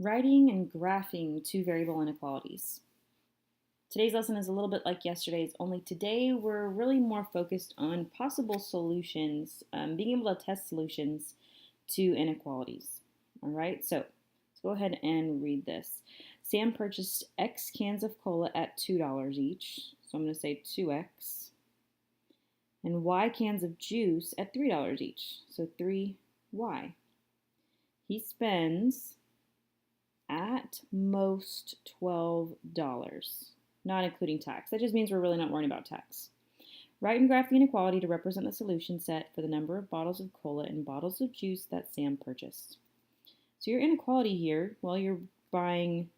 Writing and graphing two variable inequalities. Today's lesson is a little bit like yesterday's, only today we're really more focused on possible solutions, being able to test solutions to inequalities. All right, so let's go ahead and read this. Sam purchased X cans of cola at $2 each, so I'm going to say 2X, and Y cans of juice at $3 each, so 3Y. He spends at most $12, not including tax. That just means we're really not worrying about tax. Write and graph the inequality to represent the solution set for the number of bottles of cola and bottles of juice that Sam purchased. So your inequality here, well, you're buying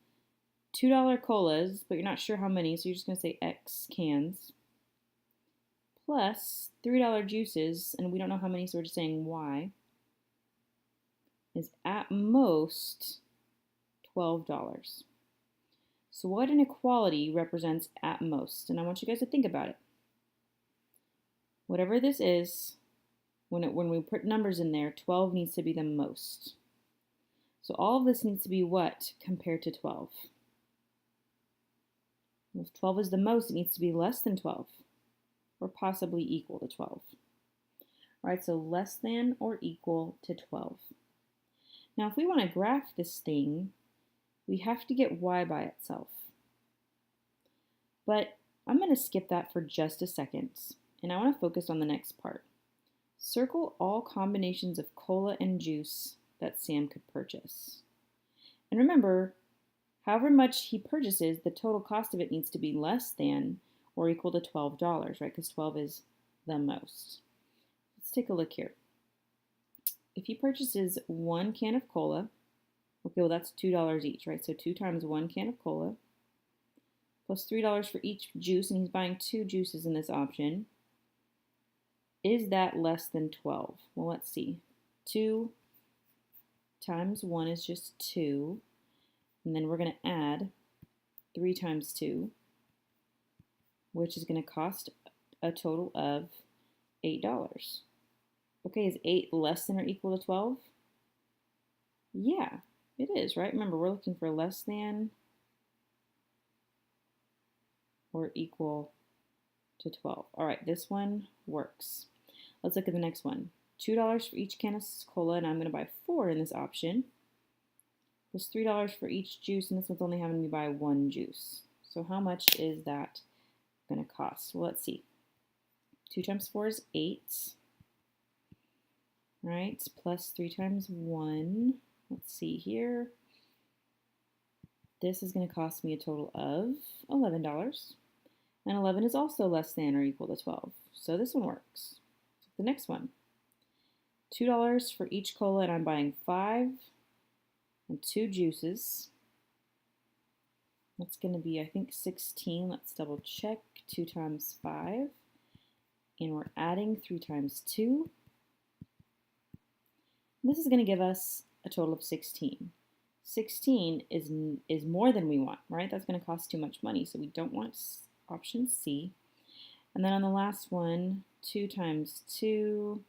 $2 colas, but you're not sure how many, so you're just going to say X cans, plus $3 juices, and we don't know how many, so we're just saying Y, is at most $12. So what inequality represents at most? And I want you guys to think about it. Whatever this is, when we put numbers in there, 12 needs to be the most. So all of this needs to be what compared to 12? If 12 is the most, it needs to be less than 12 or possibly equal to 12. All right, so less than or equal to 12. Now, if we want to graph this thing, we have to get Y by itself. But I'm going to skip that for just a second, and I want to focus on the next part. Circle all combinations of cola and juice that Sam could purchase. And remember, however much he purchases, the total cost of it needs to be less than or equal to $12, right? Because 12 is the most. Let's take a look here. If he purchases one can of cola, okay, well that's $2 each, right? So 2 times 1 can of cola, plus $3 for each juice, and he's buying 2 juices in this option. Is that less than 12? Well, let's see. 2 times 1 is just 2, and then we're going to add 3 times 2, which is going to cost a total of $8. Okay, is 8 less than or equal to 12? Yeah, it is, right? Remember, we're looking for less than or equal to 12. All right, this one works. Let's look at the next one. $2 for each can of cola, and I'm going to buy 4 in this option. Plus $3 for each juice, and this one's only having me buy 1 juice. So how much is that going to cost? Well, let's see. 2 times 4 is 8. Right, plus 3 times 1. Let's see here. This is going to cost me a total of $11. And 11 is also less than or equal to 12. So this one works. The next one. $2 for each cola, and I'm buying 5 and 2 juices. That's going to be, I think, 16. Let's double check. 2 times 5. And we're adding 3 times 2. This is going to give us a total of 16. 16 is more than we want, right? That's going to cost too much money, so we don't want option C. And then on the last one, 2 times 2,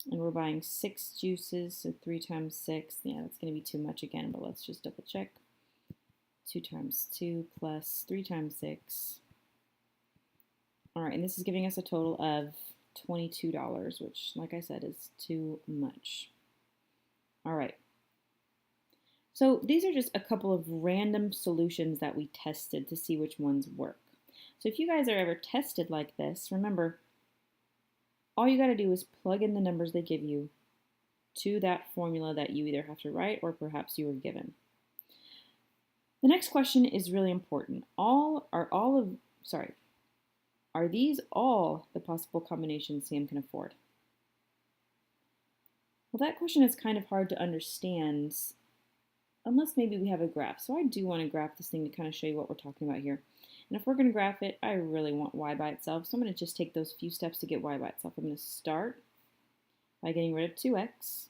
and we're buying 6 juices, so 3 times 6. Yeah, that's going to be too much again, but let's just double check. 2 times 2 plus 3 times 6. All right, and this is giving us a total of $22, which, like I said, is too much. All right. So these are just a couple of random solutions that we tested to see which ones work. So if you guys are ever tested like this, remember, all you got to do is plug in the numbers they give you to that formula that you either have to write or perhaps you were given. The next question is really important. Are these all the possible combinations Sam can afford? Well, that question is kind of hard to understand unless maybe we have a graph. So I do want to graph this thing to kind of show you what we're talking about here. And if we're going to graph it, I really want Y by itself. So I'm going to just take those few steps to get Y by itself. I'm going to start by getting rid of 2X.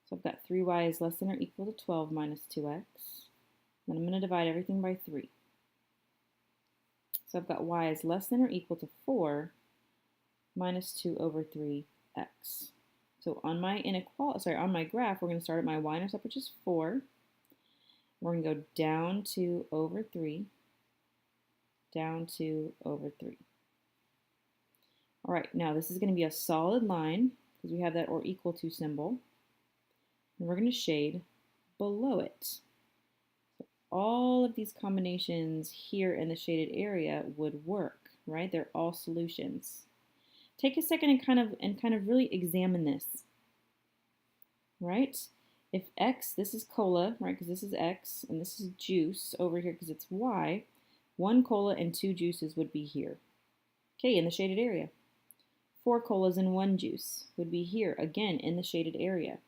So I've got 3Y is less than or equal to 12 minus 2X. Then I'm going to divide everything by 3. So I've got Y is less than or equal to 4 minus 2 over 3X. So on my graph, we're going to start at my y-intercept, which is 4. We're going to go down 2 over 3, down 2 over 3. All right, now this is going to be a solid line because we have that or equal to symbol. And we're going to shade below it. So all of these combinations here in the shaded area would work, right? They're all solutions. Take a second and kind of really examine this, right? If X, this is cola, right, because this is X, and this is juice over here because it's Y, 1 cola and 2 juices would be here. Okay, in the shaded area. 4 colas and 1 juice would be here, again, in the shaded area.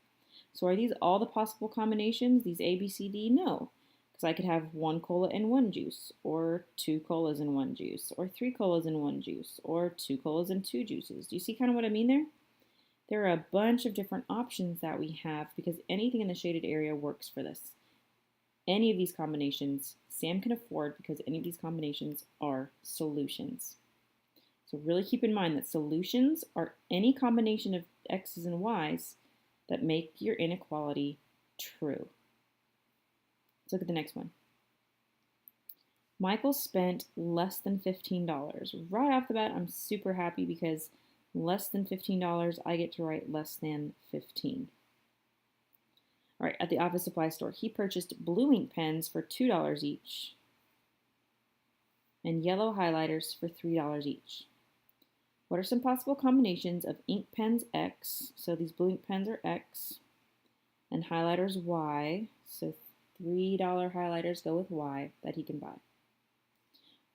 So are these all the possible combinations, these A, B, C, D? No, because I could have 1 cola and 1 juice, or 2 colas and 1 juice, or 3 colas and 1 juice, or 2 colas and 2 juices. Do you see kind of what I mean there? There are a bunch of different options that we have because anything in the shaded area works for this. Any of these combinations Sam can afford because any of these combinations are solutions. So really keep in mind that solutions are any combination of x's and y's that make your inequality true. Let's look at the next one. Michael spent less than $15. Right off the bat, I'm super happy because less than $15, I get to write less than 15. All right, at the office supply store, he purchased blue ink pens for $2 each and yellow highlighters for $3 each. What are some possible combinations of ink pens X, so these blue ink pens are X, and highlighters Y, so $3 highlighters go with Y that he can buy.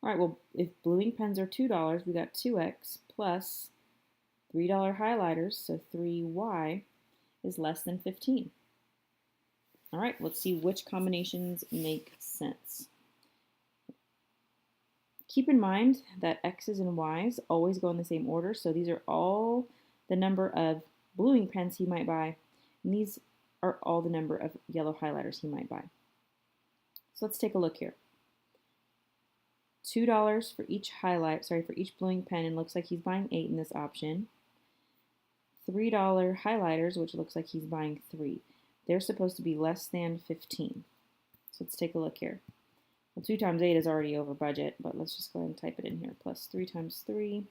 All right, well, if blue ink pens are $2, we got 2X plus $3 highlighters, so 3Y, is less than 15. All right, let's see which combinations make sense. Keep in mind that X's and Y's always go in the same order, so these are all the number of blue ink pens he might buy, and these are all the number of yellow highlighters he might buy. So let's take a look here. $2 for each for each blue ink pen, and looks like he's buying 8 in this option. $3 highlighters, which looks like he's buying 3. They're supposed to be less than 15. So let's take a look here. Well, 2 times 8 is already over budget, but let's just go ahead and type it in here. Plus 3 times 3.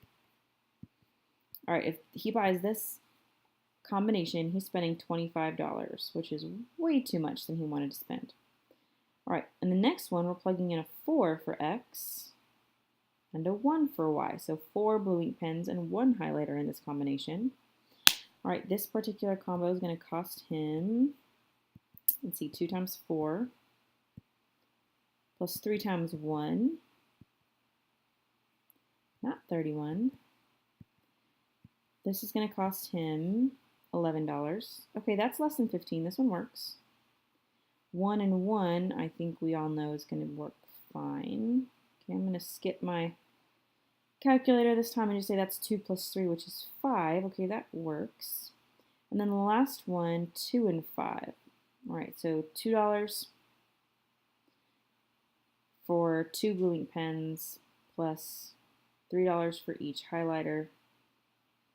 All right, if he buys this combination, he's spending $25, which is way too much than he wanted to spend. All right, and the next one, we're plugging in a 4 for X and a 1 for Y. So 4 blue ink pens and 1 highlighter in this combination. All right, this particular combo is going to cost him, let's see, 2 times 4 plus 3 times 1, not 31. This is going to cost him $11. Okay, that's less than 15. This one works. 1 and 1, I think we all know is going to work fine. Okay, I'm going to skip my calculator this time and just say that's 2 plus 3, which is 5. Okay, that works. And then the last one, 2 and 5. All right, so $2 for 2 blue ink pens plus $3 for each highlighter.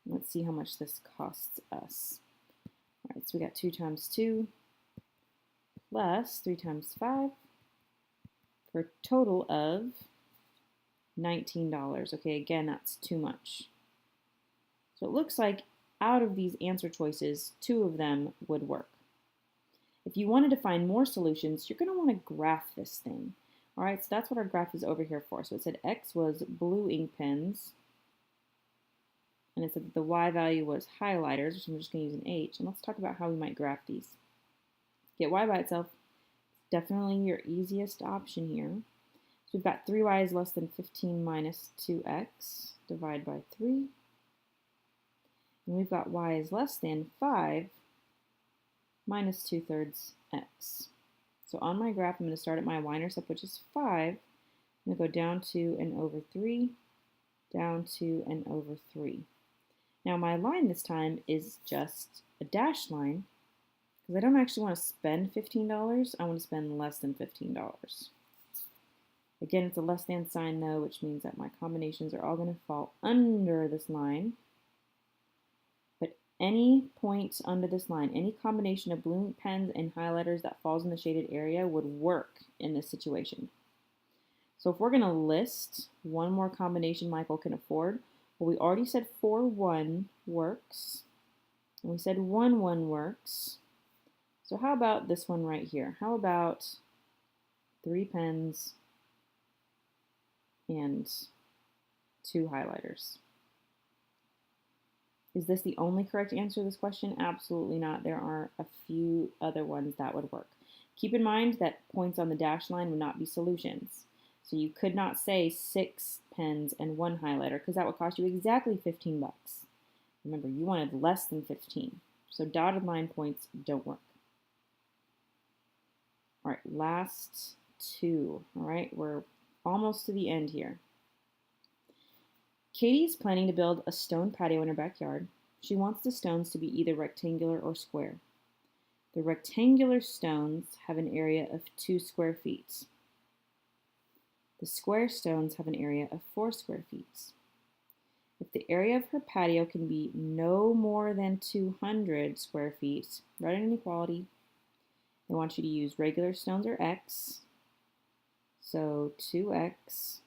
Let's see how much this costs us. All right, so we got 2 times 2 plus 3 times 5 for a total of $19. Okay, again, that's too much. So it looks like out of these answer choices, 2 of them would work. If you wanted to find more solutions, you're going to want to graph this thing. All right, so that's what our graph is over here for. So it said X was blue ink pens, and it said that the Y value was highlighters, which I'm just going to use an H. And let's talk about how we might graph these. Get Y by itself, definitely your easiest option here. So we've got 3y is less than 15 minus 2x, divide by 3. And we've got y is less than 5 minus 2/3 x. So on my graph, I'm going to start at my y-intercept, which is 5. I'm going to go down to and over 3, down to and over 3. Now my line this time is just a dashed line, because I don't actually want to spend $15. I want to spend less than $15. Again, it's a less than sign though, which means that my combinations are all going to fall under this line. But Any point under this line, any combination of blue pens and highlighters that falls in the shaded area would work in this situation. So if we're going to list one more combination Michael can afford, well, we already said 4-1 works, and we said 1-1 works. So how about this one right here? How about 3 pens and 2 highlighters? Is this the only correct answer to this question? Absolutely not. There are a few other ones that would work. Keep in mind that points on the dashed line would not be solutions. So you could not say 6 pens and 1 highlighter because that would cost you exactly 15 bucks. Remember, you wanted less than 15. So dotted line points don't work. All right, last 2. All right, we're almost to the end here. Katie's planning to build a stone patio in her backyard. She wants the stones to be either rectangular or square. The rectangular stones have an area of 2 square feet. The square stones have an area of 4 square feet. If the area of her patio can be no more than 200 square feet, write an inequality. They want you to use regular stones or x, so 2x.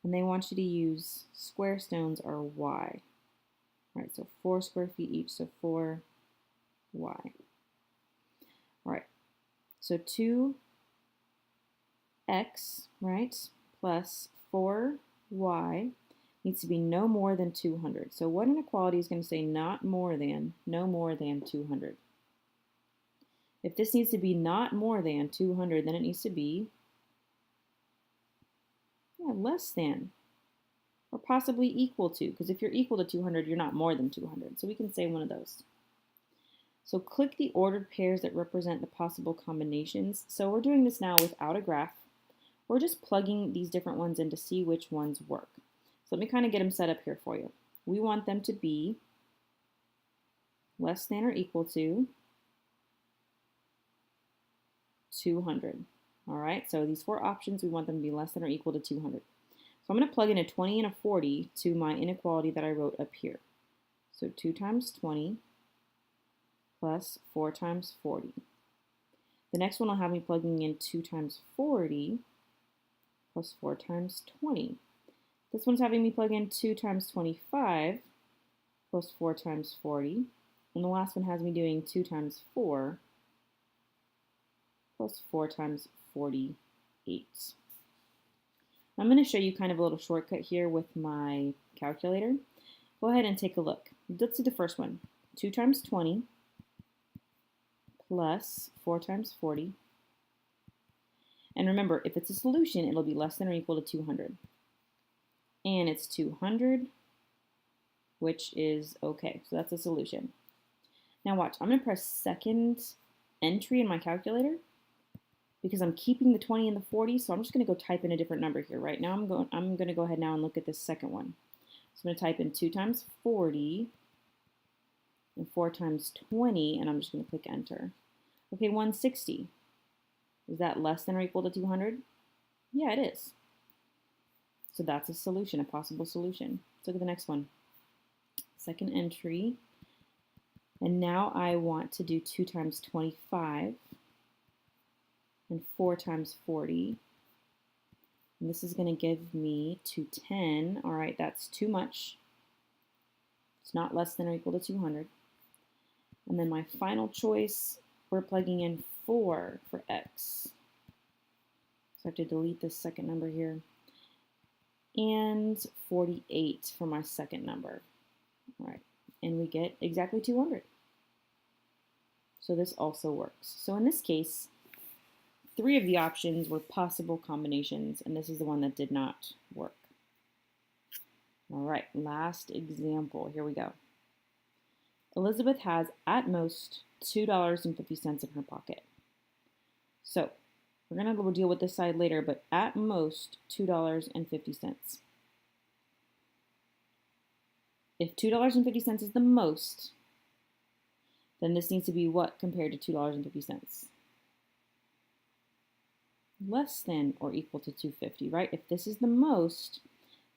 And they want you to use square stones or y. All right, so 4 square feet each, so 4y. All right, so 2x, right, plus 4y needs to be no more than 200. So what inequality is going to say no more than 200? If this needs to be not more than 200, then it needs to be less than, or possibly equal to, because if you're equal to 200, you're not more than 200. So we can say one of those. So click the ordered pairs that represent the possible combinations. So we're doing this now without a graph. We're just plugging these different ones in to see which ones work. So let me kind of get them set up here for you. We want them to be less than or equal to 200. All right, so these 4 options, we want them to be less than or equal to 200. So I'm going to plug in a 20 and a 40 to my inequality that I wrote up here. So 2 times 20 plus 4 times 40. The next one will have me plugging in 2 times 40 plus 4 times 20. This one's having me plug in 2 times 25 plus 4 times 40. And the last one has me doing 2 times 4 plus 4 times 48. I'm going to show you kind of a little shortcut here with my calculator. Go ahead and take a look. Let's do the first one. 2 times 20 plus 4 times 40. And remember, if it's a solution, it'll be less than or equal to 200. And it's 200, which is okay. So that's a solution. Now watch, I'm going to press second entry in my calculator because I'm keeping the 20 and the 40, so I'm just going to go type in a different number here. Right now I'm going to go ahead now and look at this second one. So I'm going to type in 2 times 40 and 4 times 20, and I'm just going to click enter. Okay, 160. Is that less than or equal to 200? Yeah, it is. So that's a solution, a possible solution. Let's look at the next one. Second entry. And now I want to do 2 times 25 and 4 times 40. And this is going to give me 210. All right, that's too much. It's not less than or equal to 200. And then my final choice, we're plugging in 4 for x. So I have to delete this second number here. And 48 for my second number. All right, and we get exactly 200. So this also works. So in this case, 3 of the options were possible combinations, and this is the one that did not work. All right, last example. Here we go. Elizabeth has at most $2.50 in her pocket. So we're going to deal with this side later, but at most $2.50. If $2.50 is the most, then this needs to be what compared to $2.50? Less than or equal to $2.50, right? If this is the most,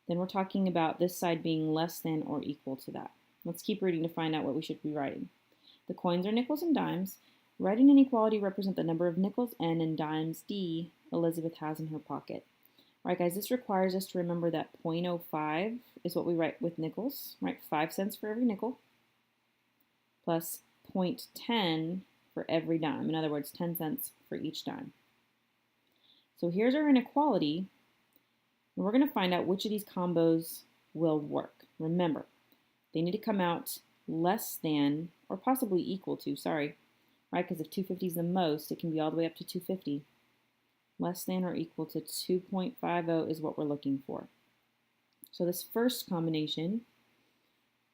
then we're talking about this side being less than or equal to that. Let's keep reading to find out what we should be writing. The coins are nickels and dimes. Write an inequality represent the number of nickels N and dimes D Elizabeth has in her pocket. All right, guys, this requires us to remember that 0.05 is what we write with nickels, right? 5 cents for every nickel, plus 0.10 for every dime. In other words, 10 cents for each dime. So here's our inequality, and we're going to find out which of these combos will work. Remember, they need to come out less than, or possibly equal to, sorry, right? Because if 250 is the most, it can be all the way up to 250. Less than or equal to 2.50 is what we're looking for. So this first combination,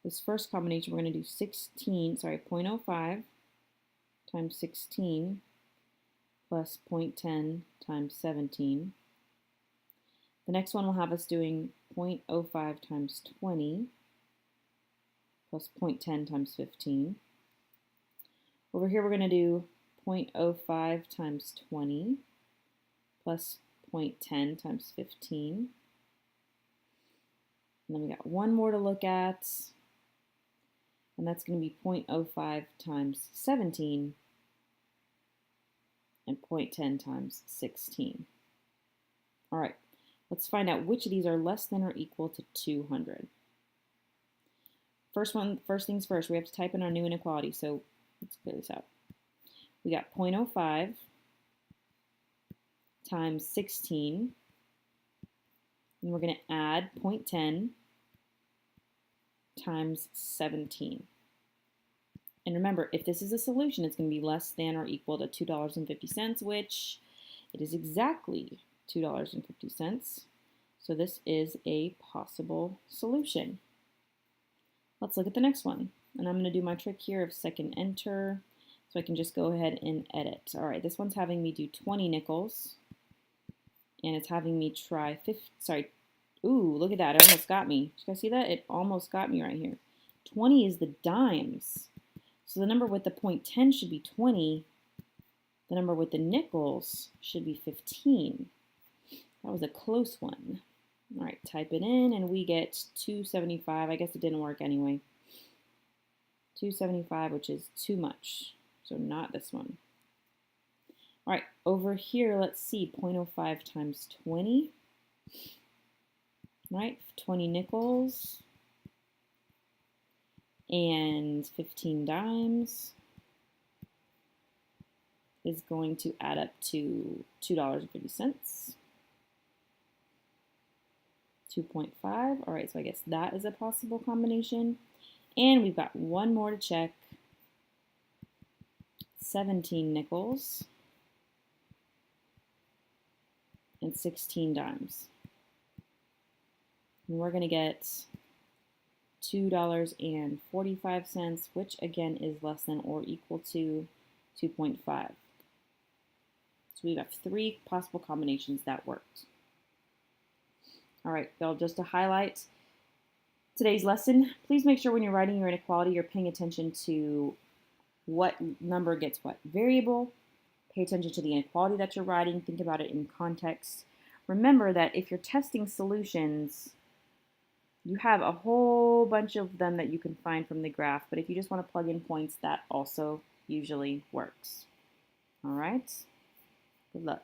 we're going to do 0.05 times 16 plus 0.10 times 17. The next one will have us doing 0.05 times 20 plus 0.10 times 15. Over here we're going to do 0.05 times 20 plus 0.10 times 15. And then we got one more to look at, and that's going to be 0.05 times 17 and 0.10 times 16. All right, let's find out which of these are less than or equal to 200. First things first, we have to type in our new inequality, so let's clear this out. We got 0.05 times 16, and we're going to add 0.10 times 17. And remember, if this is a solution, it's going to be less than or equal to $2.50, which it is exactly $2.50. So this is a possible solution. Let's look at the next one. And I'm going to do my trick here of second enter, so I can just go ahead and edit. All right, this one's having me do 20 nickels, and it's having me try ooh, look at that, it almost got me. Did you guys see that? It almost got me right here. 20 is the dimes. So the number with the 0.10 should be 20. The number with the nickels should be 15. That was a close one. All right, type it in, and we get 275. I guess it didn't work anyway. 275, which is too much. So not this one. All right, over here, let's see, 0.05 times 20. Right, 20 nickels and 15 dimes is going to add up to $2.50. 2.5. All right, so I guess that is a possible combination. And we've got one more to check. 17 nickels and 16 dimes. And we're going to get $2.45, which again is less than or equal to 2.5. So we have 3 possible combinations that worked. All right, y'all, just to highlight today's lesson, please make sure when you're writing your inequality, you're paying attention to what number gets what variable. Pay attention to the inequality that you're writing. Think about it in context. Remember that if you're testing solutions, you have a whole bunch of them that you can find from the graph, but if you just want to plug in points, that also usually works. All right, good luck.